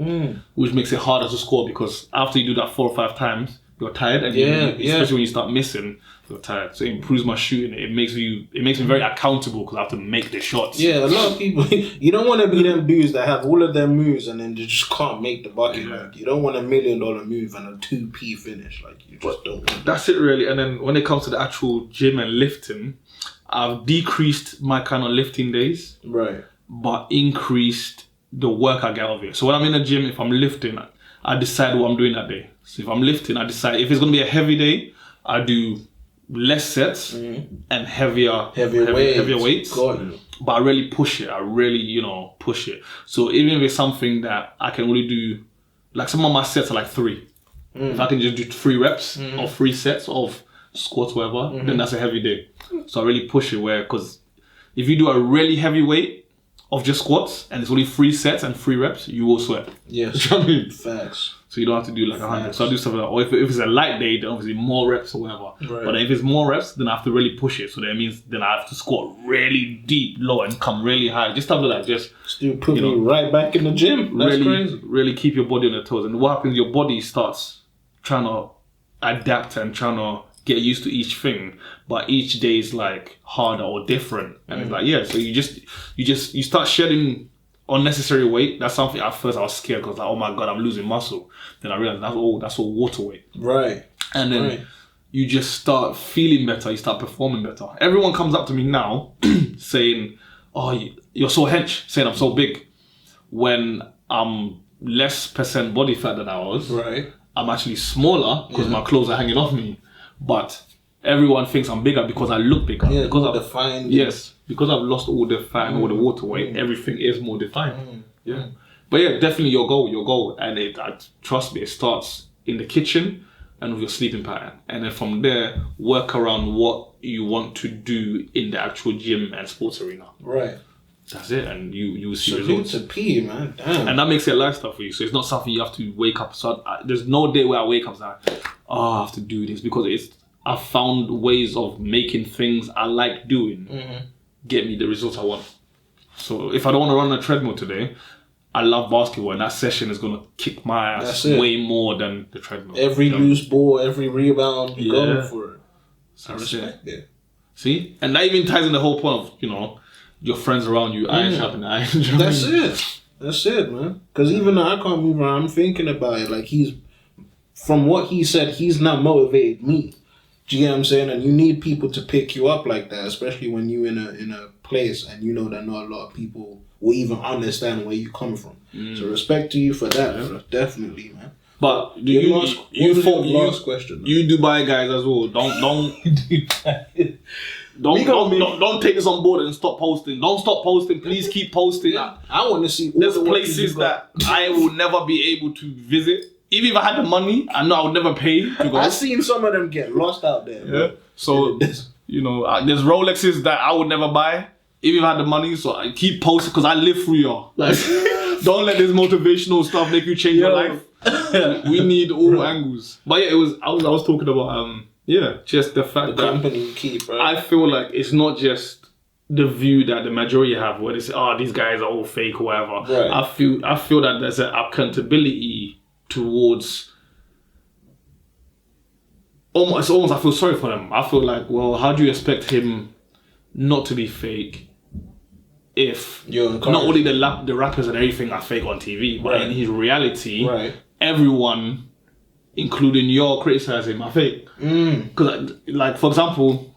[SPEAKER 1] which makes it harder to score because after you do that 4 or 5 times, you're tired, and especially when you start missing, you're tired. So it improves my shooting. It makes me very accountable because I have to make the shots.
[SPEAKER 2] Yeah, a lot of people. You don't want to be them dudes that have all of their moves and then they just can't make the bucket. Yeah. Like, you don't want $1 million move and a 2p finish. Like you just don't.
[SPEAKER 1] That's it really. And then when it comes to the actual gym and lifting, I've decreased my kind of lifting days,
[SPEAKER 2] right?
[SPEAKER 1] But increased the work I get out of it. So when I'm in the gym, if I'm lifting, I decide what I'm doing that day. So if I'm lifting, I decide if it's going to be a heavy day, I do less sets and heavier weights. But I really push it. I really, push it. So even if it's something that I can only do, like some of my sets are like 3. If I can just do 3 reps or 3 sets of squats, whatever, then that's a heavy day. So I really push it because if you do a really heavy weight of just squats and it's only 3 sets and 3 reps, you will sweat.
[SPEAKER 2] Yes.
[SPEAKER 1] You know what I mean?
[SPEAKER 2] Facts.
[SPEAKER 1] So you don't have to do like 100. So I do stuff like that. Or if it's a light day, then obviously more reps or whatever. Right. But if it's more reps, then I have to really push it. So that means then I have to squat really deep, low, and come really high. Just stuff like that. Just
[SPEAKER 2] still put me right back in the gym. That's crazy.
[SPEAKER 1] Really keep your body on the toes. And what happens? Your body starts trying to adapt and trying to get used to each thing, but each day is like harder or different. And it's like so you start shedding unnecessary weight. That's something at first I was scared because like, oh my god, I'm losing muscle. Then I realized that's all water weight.
[SPEAKER 2] Right.
[SPEAKER 1] And then you just start feeling better. You start performing better. Everyone comes up to me now saying, "Oh, you're so hench," saying I'm so big. When I'm less percent body fat than I was,
[SPEAKER 2] right?
[SPEAKER 1] I'm actually smaller because my clothes are hanging off me. But everyone thinks I'm bigger because I look bigger.
[SPEAKER 2] Yeah,
[SPEAKER 1] because
[SPEAKER 2] I've defined.
[SPEAKER 1] Yes, because I've lost all the fat and all the water weight. Everything is more defined. Yeah, but yeah, definitely your goal, and trust me, it starts in the kitchen and with your sleeping pattern, and then from there work around what you want to do in the actual gym and sports arena.
[SPEAKER 2] Right.
[SPEAKER 1] That's it, and you will see
[SPEAKER 2] results. Salute to P, man. Damn.
[SPEAKER 1] And that makes it a lifestyle for you. So it's not something you have to wake up. So there's no day where I wake up and like, I have to do this because I've found ways of making things I like doing get me the results I want. So if I don't want to run on a treadmill today, I love basketball, and that session is gonna kick my ass way more than the treadmill.
[SPEAKER 2] Every loose ball, every rebound, you're going for it.
[SPEAKER 1] So I respect it. See, and that even ties in the whole point of your friends around you, iron sharpening iron.
[SPEAKER 2] That's it, man. Because even though I can't move around, I'm thinking about it. Like from what he said, he's not motivated me. Do you get what I'm saying? And you need people to pick you up like that, especially when you're in a place and you know that not a lot of people will even understand where you come from. So respect to you for that, definitely, man.
[SPEAKER 1] But last question. You Dubai guys as well. Don't take this on board and stop posting. Don't stop posting. Please keep posting.
[SPEAKER 2] I want to see.
[SPEAKER 1] There's places that I will never be able to visit. Even if I had the money, I know I would never pay to go.
[SPEAKER 2] I've seen some of them get lost out there.
[SPEAKER 1] Yeah. So there's Rolexes that I would never buy, even if I had the money. So I keep posting because I live through y'all. Like, don't let this motivational stuff make you change your life. We need all angles. But yeah, I was talking about just the fact that
[SPEAKER 2] company you keep, right?
[SPEAKER 1] I feel like it's not just the view that the majority have where they say, these guys are all fake or whatever.
[SPEAKER 2] Right.
[SPEAKER 1] I feel that there's an accountability towards almost I feel sorry for them. I feel like, well, how do you expect him not to be fake if not only the rappers and everything are fake on TV, but in his reality, everyone, including your criticizing, are fake. Because, like, for example,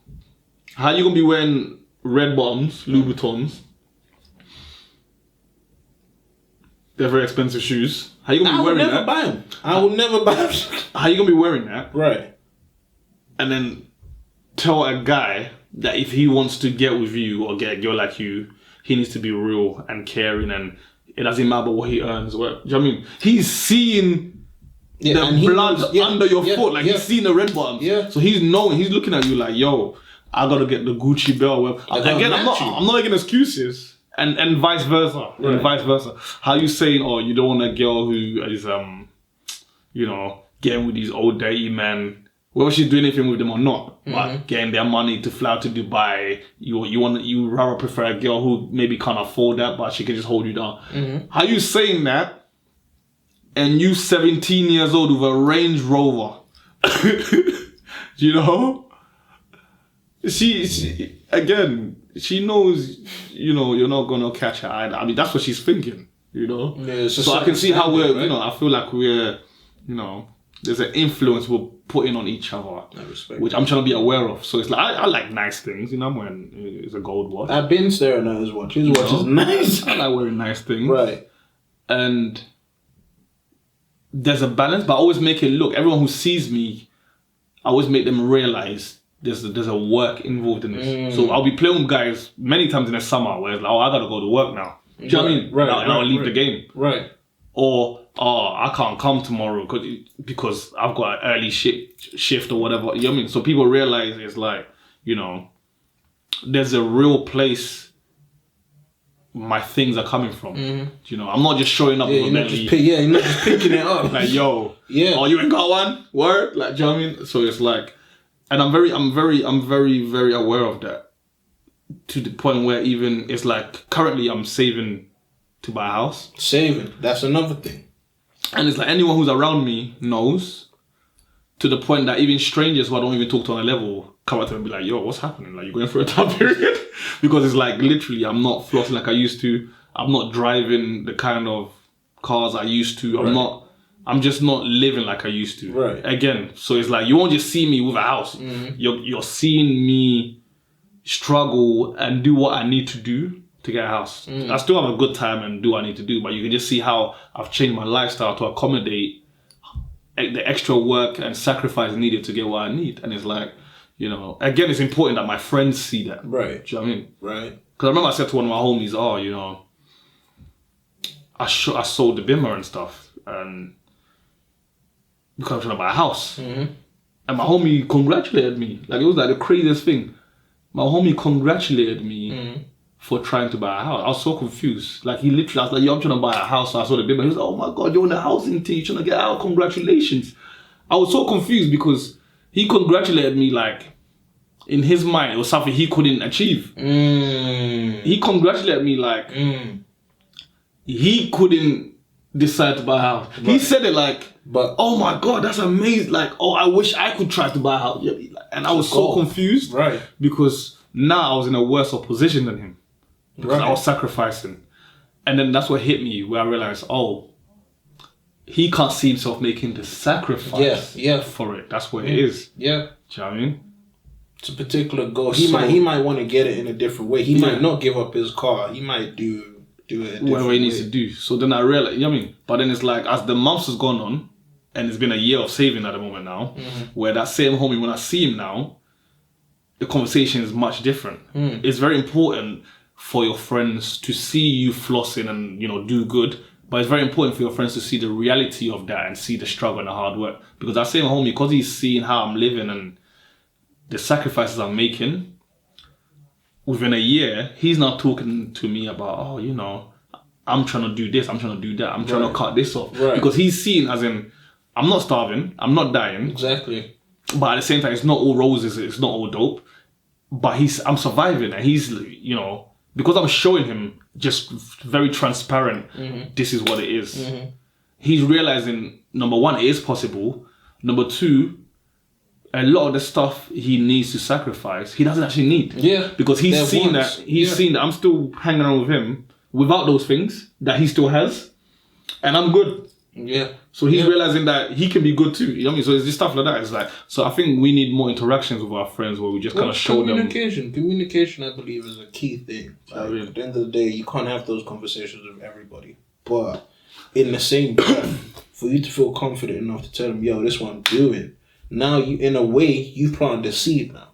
[SPEAKER 1] how you gonna be wearing red bottoms, Louboutins? They're very expensive shoes. How you gonna be wearing that?
[SPEAKER 2] I will never buy them.
[SPEAKER 1] How you gonna be wearing that?
[SPEAKER 2] Right.
[SPEAKER 1] And then tell a guy that if he wants to get with you or get a girl like you, he needs to be real and caring, and it doesn't matter what he earns. What, do you know what I mean? He's seeing the blood under your foot. Like, he's seeing the red bottoms. Yeah. So he's looking at you like, yo, I gotta get the Gucci belt. Again, I'm not making excuses. And vice versa. Right. And vice versa. How you saying, oh, you don't want a girl who is, getting with these old dirty men, whether she's doing anything with them or not, but getting their money to fly to Dubai. You rather prefer a girl who maybe can't afford that, but she can just hold you down. How you saying that? And you 17 years old with a Range Rover, you know? She knows, you're not gonna catch her eye. I mean, that's what she's thinking, Yeah, so I can see how we're, I feel like we're, there's an influence we're putting on each other, which I'm trying to be aware of. So it's like, I like nice things, I'm wearing, it's a gold watch.
[SPEAKER 2] I've been staring at his watch. His watch is nice.
[SPEAKER 1] I like wearing nice things.
[SPEAKER 2] Right.
[SPEAKER 1] And there's a balance, but I always make it look, everyone who sees me, I always make them realize there's a work involved in this. So I'll be playing with guys many times in the summer where it's like, oh, I gotta go to work now. Do you know what I mean? Now I leave the game.
[SPEAKER 2] Right.
[SPEAKER 1] Or, oh, I can't come tomorrow because I've got an early shift or whatever. You know what I mean? So people realize it's like, there's a real place my things are coming from. I'm not just showing up with a Bentley.
[SPEAKER 2] You're not just picking it up.
[SPEAKER 1] Like, yo, oh, you ain't got one? Word? Like, do you know what I mean? So it's like, and I'm very, very aware of that, to the point where even it's like currently I'm saving to buy a house.
[SPEAKER 2] Saving, that's another thing.
[SPEAKER 1] And it's like anyone who's around me knows, to the point that even strangers who I don't even talk to on a level come up to me and be like, yo, what's happening? Like, you're going through a tough period? Because it's like, literally, I'm not flossing like I used to. I'm not driving the kind of cars I used to. I'm just not living like I used to.
[SPEAKER 2] Right.
[SPEAKER 1] Again, so it's like, you won't just see me with a house. You're seeing me struggle and do what I need to do to get a house. I still have a good time and do what I need to do, but you can just see how I've changed my lifestyle to accommodate the extra work and sacrifice needed to get what I need. And it's like, again, it's important that my friends see that.
[SPEAKER 2] Right.
[SPEAKER 1] Do you know what I mean?
[SPEAKER 2] Right.
[SPEAKER 1] Because I remember I said to one of my homies, I sold the Bimmer and stuff, and because I'm trying to buy a house. And my homie congratulated me. Like, it was like the craziest thing. My homie congratulated me for trying to buy a house. I was so confused. Like, he literally, I was like, yo, I'm trying to buy a house. So I saw the Bimmer. He was like, oh my God, you're in the housing team. You're trying to get out. Congratulations. I was so confused because he congratulated me like, in his mind, it was something he couldn't achieve. He congratulated me like, he couldn't decide to buy a house. Right. He said it like, but oh my God, that's amazing. Like, oh, I wish I could try to buy a house. And I was so confused.
[SPEAKER 2] Right.
[SPEAKER 1] Because now I was in a worse position than him. Because I was sacrificing. And then that's what hit me, where I realized, oh, he can't see himself making the sacrifice for it. That's what it is. Yeah. Do you know what I mean?
[SPEAKER 2] It's a particular goal. He might want to get it in a different way. He might not give up his car. He might do it
[SPEAKER 1] whatever he needs to do. So then I realized, you know what I mean? But then it's like, as the months has gone on, and it's been a year of saving at the moment now, where that same homie, when I see him now, the conversation is much different. It's very important for your friends to see you flossing and, do good. But it's very important for your friends to see the reality of that and see the struggle and the hard work. Because that same homie, because he's seeing how I'm living and the sacrifices I'm making, within a year, he's not talking to me about, I'm trying to do this, I'm trying to do that, I'm trying to cut this off. Right. Because he's seen as in, I'm not starving, I'm not dying.
[SPEAKER 2] Exactly.
[SPEAKER 1] But at the same time, it's not all roses, it's not all dope. But I'm surviving, and he's, because I'm showing him just very transparent, this is what it is. He's realizing, number one, it is possible. Number two, a lot of the stuff he needs to sacrifice, he doesn't actually need.
[SPEAKER 2] Yeah.
[SPEAKER 1] Because he's seen that I'm still hanging around with him without those things that he still has. And I'm good.
[SPEAKER 2] Yeah.
[SPEAKER 1] So he's realizing that he can be good too. You know what I mean? So it's just stuff like that. It's like, so I think we need more interactions with our friends where we just kind of show them.
[SPEAKER 2] Communication, I believe, is a key thing. Like, at the end of the day, you can't have those conversations with everybody. But in the same breath, for you to feel confident enough to tell them, yo, this is what I'm doing. Now, you, in a way, you planted the seed now.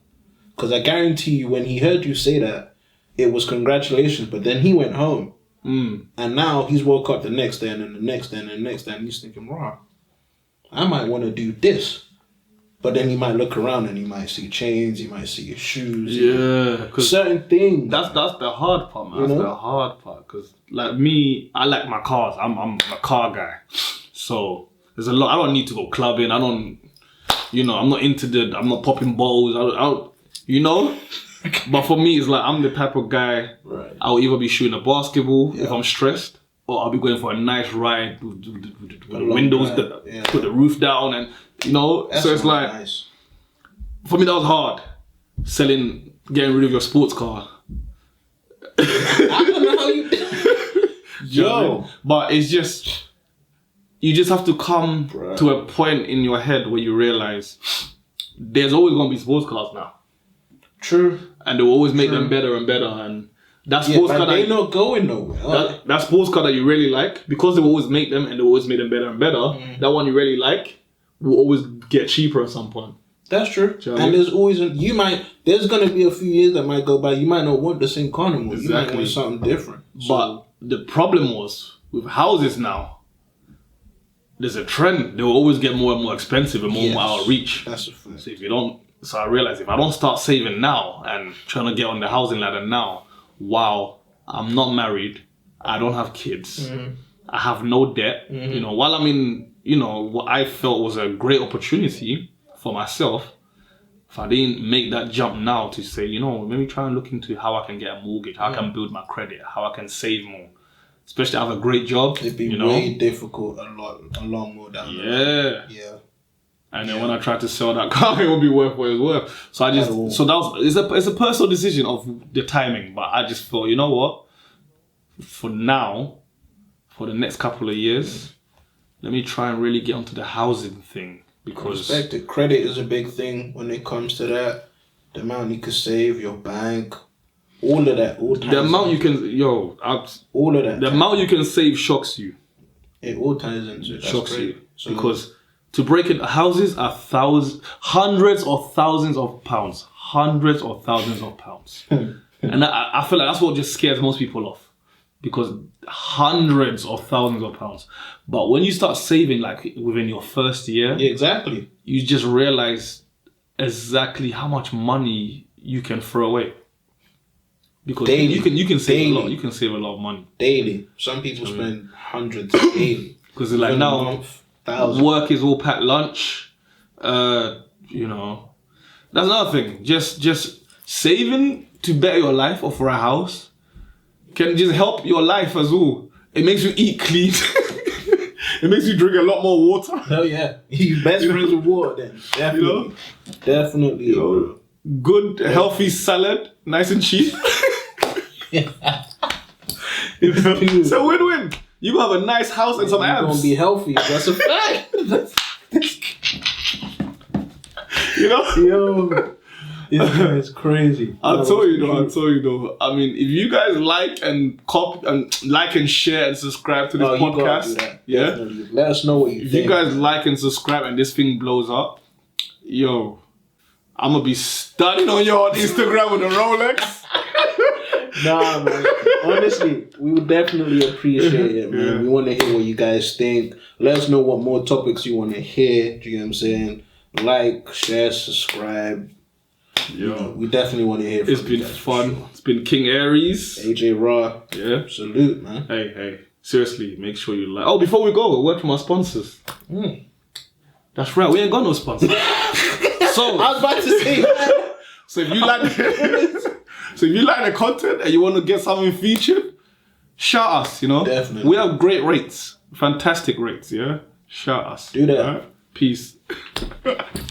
[SPEAKER 2] Because I guarantee you, when he heard you say that, it was congratulations, but then he went home. And now he's woke up the next day and then the next day and the next day and he's thinking, right, I might want to do this. But then he might look around and he might see chains, he might see your shoes.
[SPEAKER 1] Yeah. Because
[SPEAKER 2] certain things.
[SPEAKER 1] That's the hard part, man. That's the hard part. Because like me, I like my cars. I'm a car guy. So there's a lot. I don't need to go clubbing. I don't, I'm not I'm not popping balls. I don't, But for me, it's like I'm the type of guy.
[SPEAKER 2] Right.
[SPEAKER 1] I'll either be shooting a basketball if I'm stressed, or I'll be going for a nice ride with the windows, put the roof down, and
[SPEAKER 2] That's
[SPEAKER 1] so it's like
[SPEAKER 2] nice.
[SPEAKER 1] For me that was hard. Getting rid of your sports car.
[SPEAKER 2] I don't know how you did. Yo,
[SPEAKER 1] but it's just you just have to come to a point in your head where you realize there's always gonna be sports cars now.
[SPEAKER 2] True.
[SPEAKER 1] And they will always make them better and better. And that sports car
[SPEAKER 2] they're not going nowhere.
[SPEAKER 1] That sports car that you really like, because they will always make them and they will always make them better and better, that one you really like will always get cheaper at some point.
[SPEAKER 2] That's true. And there's always there's gonna be a few years that might go by, you might not want the same car anymore. Exactly. You might want something different.
[SPEAKER 1] But the problem was with houses now, there's a trend. They will always get more and more expensive and more and more out of reach.
[SPEAKER 2] That's a fact.
[SPEAKER 1] So I realized if I don't start saving now and trying to get on the housing ladder now, I'm not married, I don't have kids, I have no debt. While I'm in, what I felt was a great opportunity for myself, if I didn't make that jump now to say, let me try and look into how I can get a mortgage, how I can build my credit, how I can save more. Especially I have a great job.
[SPEAKER 2] It'd be way difficult a lot more down the road. Yeah.
[SPEAKER 1] And then when I tried to sell that car, it would be worth what it's worth. So it's a personal decision of the timing. But I just thought, you know what? For now, for the next couple of years, let me try and really get onto the housing thing. Because
[SPEAKER 2] credit is a big thing when it comes to that. The amount you can save, your bank, all of that.
[SPEAKER 1] The amount you can, all of that. The amount you can save shocks you.
[SPEAKER 2] It all ties into it.
[SPEAKER 1] Shocks you. So, because to break it, houses are hundreds or thousands of pounds. Hundreds or thousands of pounds. And I feel like that's what just scares most people off. Because hundreds of thousands of pounds. But when you start saving, like within your first year,
[SPEAKER 2] exactly,
[SPEAKER 1] you just realize exactly how much money you can throw away. Because daily, you can save a lot. You can save a lot of money
[SPEAKER 2] daily. Some people spend hundreds daily.
[SPEAKER 1] Because like now, work is all packed lunch. That's another thing. Just saving to better your life or for a house can just help your life as well. It makes you eat clean. It makes you drink a lot more water.
[SPEAKER 2] Hell yeah. You best friends with water then. Definitely. Definitely.
[SPEAKER 1] Good, healthy salad. Nice and cheap. It's a win-win. You have a nice house and some abs.
[SPEAKER 2] You're going to be healthy. That's a fact. Yo. It's crazy.
[SPEAKER 1] I'll tell you though. I mean, if you guys like and share and subscribe to this podcast,
[SPEAKER 2] Definitely. Let us know what you think.
[SPEAKER 1] If you guys like and subscribe and this thing blows up, I'm gonna be studying on you on Instagram with a Rolex.
[SPEAKER 2] Nah, man. Honestly, we would definitely appreciate it, man. Yeah. We want to hear what you guys think. Let us know what more topics you want to hear. Do you know what I'm saying? Like, share, subscribe. We definitely want to hear from you.
[SPEAKER 1] It's been fun. Sure. It's been King Aries.
[SPEAKER 2] AJ Raw.
[SPEAKER 1] Yeah.
[SPEAKER 2] Salute, man.
[SPEAKER 1] Hey. Seriously, make sure you like. Oh, before we go, a word from our sponsors. That's right. We ain't got no sponsors. So
[SPEAKER 2] I was about to say that.
[SPEAKER 1] So if you like the content and you want to get something featured, shout us,
[SPEAKER 2] Definitely.
[SPEAKER 1] We have great rates. Fantastic rates, yeah? Shout us.
[SPEAKER 2] Do that.
[SPEAKER 1] Right? Peace.